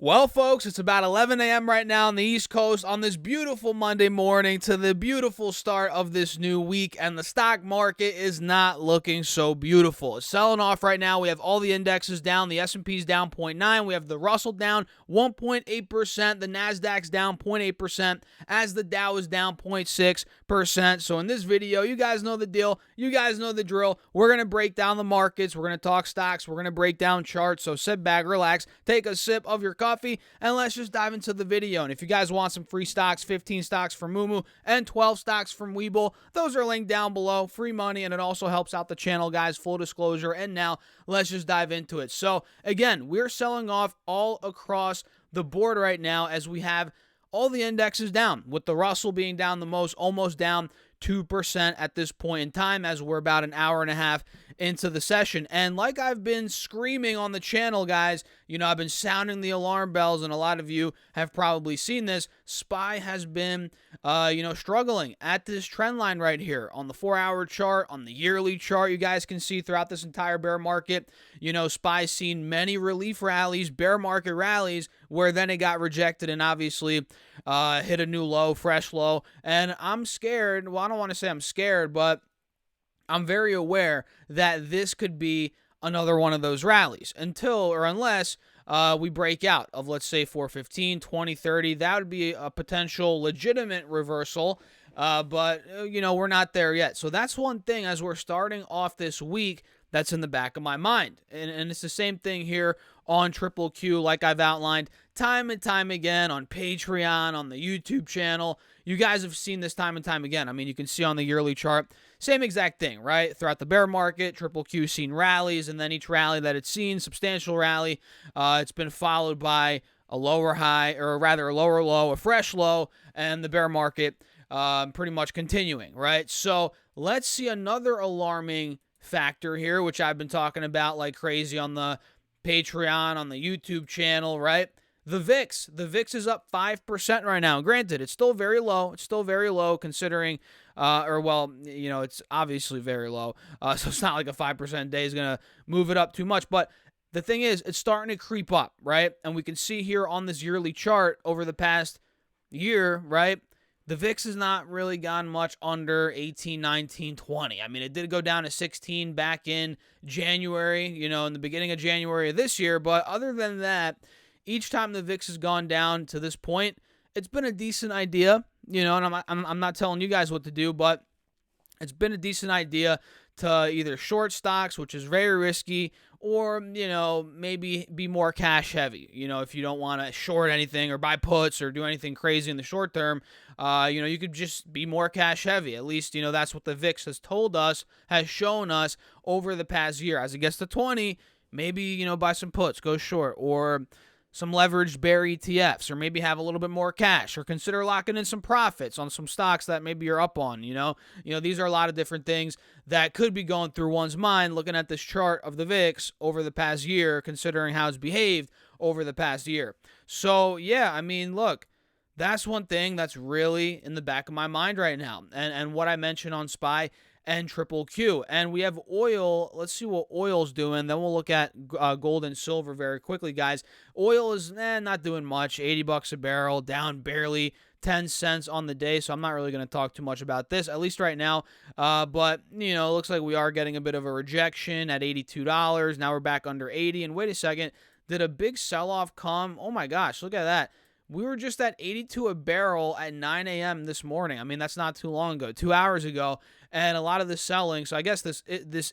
Well, folks, it's about 11 a.m. right now on the East Coast on this beautiful Monday morning to the beautiful start of this new week, and the stock market is not looking so beautiful. It's selling off right now. We have all the indexes down. The S&P's down 0.9. We have the Russell down 1.8%. The Nasdaq's down 0.8%, as the Dow is down 0.6%. So in this video, you guys know the deal. You guys know the drill. We're going to break down the markets. We're going to talk stocks. We're going to break down charts. So sit back, relax, take a sip of your coffee, and let's just dive into the video. And if you guys want some free stocks, 15 stocks from Moomoo and 12 stocks from Webull, those are linked down below. Free money, and it also helps out the channel, guys. Full disclosure. And now let's just dive into it. So again, we're selling off all across the board right now as we have all the indexes down, with the Russell being down the most, almost down 2% at this point in time, as we're about an hour and a half into the session. And like I've been screaming on the channel, guys, I've been sounding the alarm bells, and a lot of you have probably seen this. SPY has been, struggling at this trend line right here on the 4-hour chart, on the yearly chart. You guys can see throughout this entire bear market, SPY's seen many relief rallies, bear market rallies, where then it got rejected and obviously hit a new low, fresh low. And I'm scared. Well, I don't want to say I'm scared, but I'm very aware that this could be another one of those rallies until or unless we break out of, let's say, 415, 20, 30. That would be a potential legitimate reversal, but we're not there yet. So that's one thing as we're starting off this week that's in the back of my mind. And it's the same thing here on Triple Q, like I've outlined time and time again on Patreon, on the YouTube channel. You guys have seen this time and time again. I mean, you can see on the yearly chart, same exact thing, right? Throughout the bear market, Triple Q's seen rallies, and then each rally that it's seen, substantial rally, it's been followed by a lower high, or rather a lower low, a fresh low, and the bear market pretty much continuing, right? So let's see another alarming factor here, which I've been talking about like crazy on the Patreon, on the YouTube channel, right? The VIX. The VIX is up 5% right now. Granted, it's still very low. It's still very low considering, it's obviously very low. So it's not like a 5% day is going to move it up too much. But the thing is, it's starting to creep up, right? And we can see here on this yearly chart over the past year, right? The VIX has not really gone much under 18, 19, 20. I mean, it did go down to 16 back in January, in the beginning of January of this year. But other than that, each time the VIX has gone down to this point, it's been a decent idea, and I'm not telling you guys what to do, but it's been a decent idea to either short stocks, which is very risky, or, maybe be more cash heavy. If you don't want to short anything or buy puts or do anything crazy in the short term, you could just be more cash heavy. At least, that's what the VIX has told us, has shown us over the past year. As it gets to 20, maybe, buy some puts, go short, or some leveraged bear ETFs, or maybe have a little bit more cash, or consider locking in some profits on some stocks that maybe you're up on. These are a lot of different things that could be going through one's mind looking at this chart of the VIX over the past year, considering how it's behaved over the past year. So yeah, I mean, look, that's one thing that's really in the back of my mind right now. And what I mentioned on SPY and Triple Q. And we have oil. Let's see what oil's doing. Then we'll look at gold and silver very quickly, guys. Oil is not doing much. $80 a barrel, down barely 10 cents on the day. So I'm not really going to talk too much about this, at least right now. But, it looks like we are getting a bit of a rejection at $82. Now we're back under 80. And wait a second. Did a big sell-off come? Oh, my gosh. Look at that. We were just at 82 a barrel at 9 a.m. this morning. I mean, that's not too long ago, 2 hours ago. And a lot of the selling, so I guess this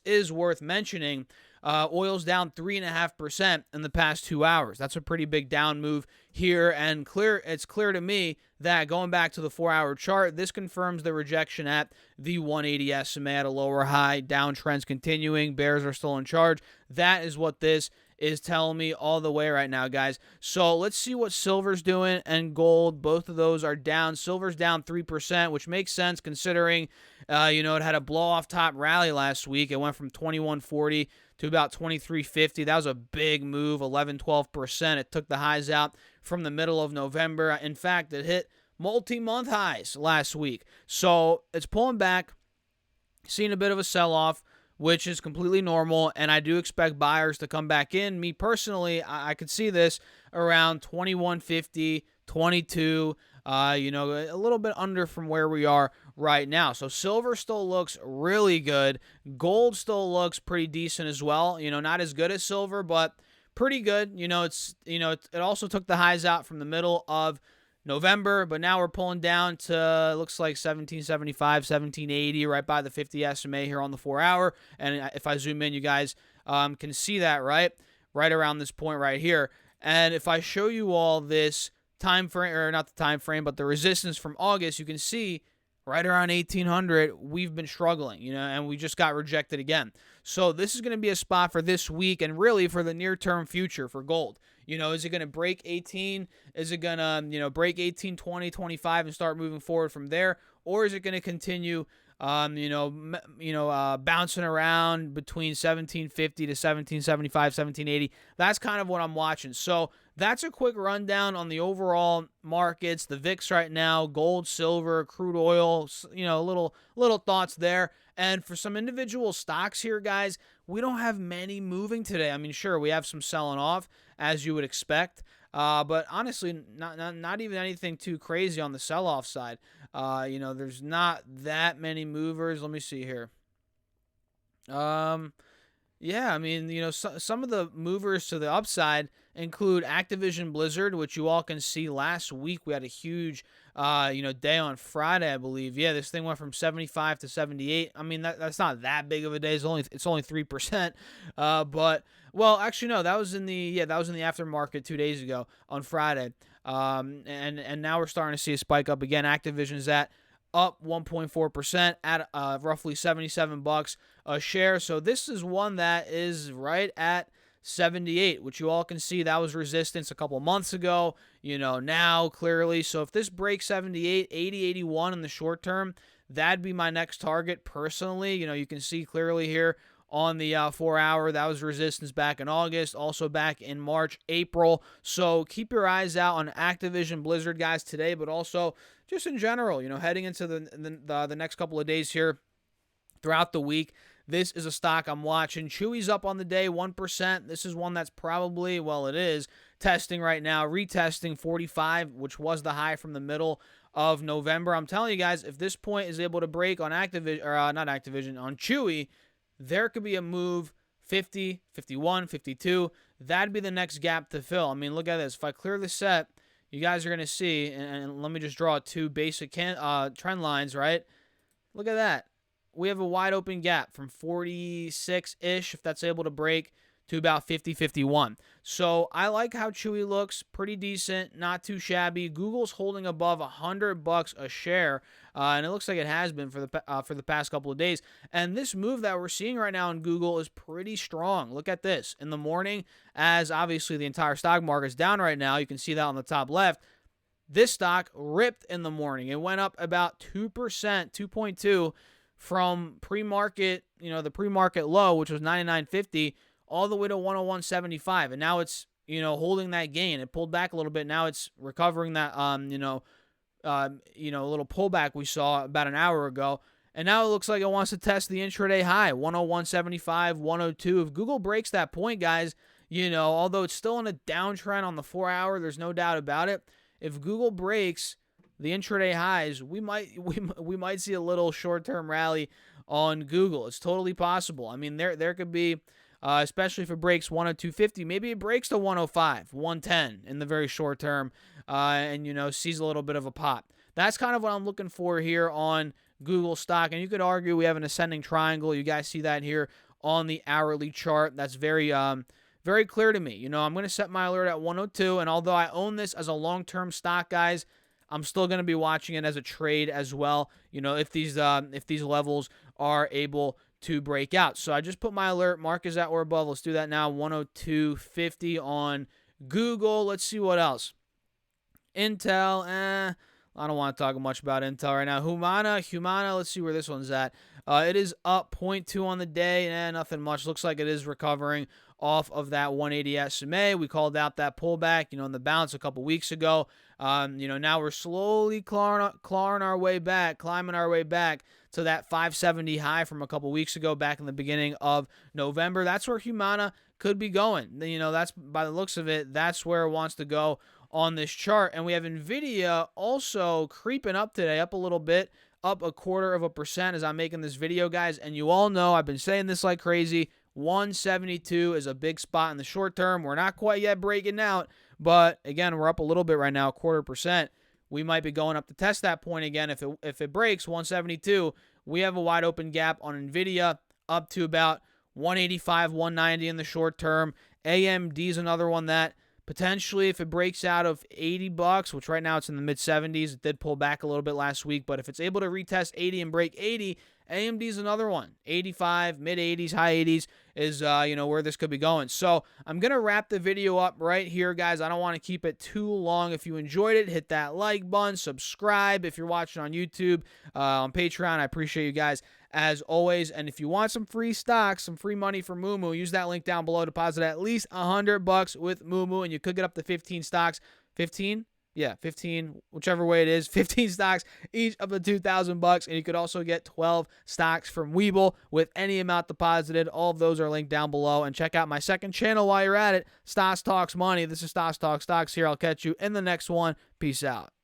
is worth mentioning. Oil's down 3.5% in the past 2 hours. That's a pretty big down move here. And it's clear to me that going back to the 4-hour chart, this confirms the rejection at the 180 SMA at a lower high. Downtrends continuing. Bears are still in charge. That is what this is telling me all the way right now, guys. So let's see what silver's doing and gold. Both of those are down. Silver's down 3%, which makes sense considering, it had a blow-off top rally last week. It went from 21.40 to about 23.50. That was a big move, 11-12%. It took the highs out from the middle of November. In fact, it hit multi-month highs last week. So it's pulling back, seeing a bit of a sell-off, which is completely normal, and I do expect buyers to come back in. Me personally, I could see this. around 21.50, 22. A little bit under from where we are right now. So silver still looks really good. Gold still looks pretty decent as well. Not as good as silver, but pretty good. It also took the highs out from the middle of November, but now we're pulling down to, looks like 1775, 1780, right by the 50 SMA here on the 4-hour. And if I zoom in, you guys can see that right around this point right here. And if I show you all this time frame, or not the time frame, but the resistance from August, you can see right around 1800, we've been struggling, and we just got rejected again. So this is going to be a spot for this week and really for the near-term future for gold. Is it going to break 18? Is it going to, break 18, 20, 25 and start moving forward from there? Or is it going to continue, bouncing around between 1750 to 1775, 1780? That's kind of what I'm watching. So that's a quick rundown on the overall markets, the VIX right now, gold, silver, crude oil, little thoughts there. And for some individual stocks here, guys, we don't have many moving today. I mean, sure, we have some selling off, as you would expect. But honestly, not even anything too crazy on the sell-off side. There's not that many movers. Let me see here. Yeah, I mean, some of the movers to the upside include Activision Blizzard, which you all can see last week. We had a huge, day on Friday, I believe. Yeah, this thing went from 75 to 78. I mean, that's not that big of a day. It's only 3%. But well, actually, no, that was in the aftermarket 2 days ago on Friday. And now we're starting to see a spike up again. Activision's at up 1.4% at roughly $77 a share. So this is one that is right at 78, which you all can see that was resistance a couple months ago, now clearly. So if this breaks 78, 80, 81 in the short term, that'd be my next target personally. You can see clearly here on the 4-hour, that was resistance back in August, also back in March, April. So keep your eyes out on Activision Blizzard, guys, today, but also just in general, heading into the next couple of days here throughout the week. This is a stock I'm watching. Chewy's up on the day, 1%. This is one that's probably, it is testing right now, retesting 45, which was the high from the middle of November. I'm telling you guys, if this point is able to break on Activision, or not Activision, on Chewy, there could be a move 50, 51, 52. That'd be the next gap to fill. I mean, look at this. If I clear the set, you guys are going to see, and let me just draw two basic trend lines, right? Look at that. We have a wide open gap from 46-ish, if that's able to break, to about 50, 51. So I like how Chewy looks. Pretty decent, not too shabby. Google's holding above $100 a share, and it looks like it has been for the past couple of days. And this move that we're seeing right now in Google is pretty strong. Look at this. In the morning, as obviously the entire stock market is down right now, you can see that on the top left. This stock ripped in the morning. It went up about 2%, 2.2%. From pre-market, the pre-market low, which was 99.50, all the way to 101.75, and now it's holding that gain. It pulled back a little bit. Now it's recovering that a little pullback we saw about an hour ago, and now it looks like it wants to test the intraday high, 101.75, 102. If Google breaks that point, guys, although it's still in a downtrend on the 4-hour, there's no doubt about it. If Google breaks the intraday highs, we might see a little short-term rally on Google. It's totally possible. I mean, there could be, especially if it breaks 102.50, maybe it breaks to 105, 110 in the very short term, and sees a little bit of a pop. That's kind of what I'm looking for here on Google stock. And you could argue we have an ascending triangle. You guys see that here on the hourly chart. That's very clear to me. I'm going to set my alert at 102, and although I own this as a long-term stock, guys, I'm still going to be watching it as a trade as well, if these levels are able to break out. So I just put my alert, mark is at or above. Let's do that now, 102.50 on Google. Let's see what else. Intel, I don't want to talk much about Intel right now. Humana, let's see where this one's at. It is up 0.2 on the day, nothing much. Looks like it is recovering off of that 180 SMA. We called out that pullback, in the bounce a couple weeks ago. Now we're slowly climbing our way back to that 570 high from a couple weeks ago, back in the beginning of November. That's where Humana could be going. You know, that's by the looks of it, that's where it wants to go on this chart. And we have Nvidia also creeping up today, up a little bit, up 0.25% as I'm making this video, guys. And you all know I've been saying this like crazy. 172 is a big spot in the short term. We're not quite yet breaking out, but again, we're up a little bit right now, 0.25%. We might be going up to test that point again. If it breaks 172, we have a wide open gap on Nvidia up to about 185, 190 in the short term. AMD is another one that potentially, if it breaks out of $80, which right now it's in the mid 70s, it did pull back a little bit last week, but if it's able to retest 80 and break 80, AMD is another one. 85, mid 80s, high 80s is where this could be going. So I'm gonna wrap the video up right here, guys. I don't want to keep it too long. If you enjoyed it, hit that like button, subscribe if you're watching on YouTube, on Patreon. I appreciate you guys as always. And if you want some free stocks, some free money for Moomoo, use that link down below. Deposit at least $100 with Moomoo, and you could get up to 15 stocks. 15? Yeah, 15, whichever way it is, 15 stocks, each up to $2,000, and you could also get 12 stocks from Webull with any amount deposited. All of those are linked down below, and check out my second channel while you're at it, Stocks Talks Money. This is Stocks Talk Stocks here. I'll catch you in the next one. Peace out.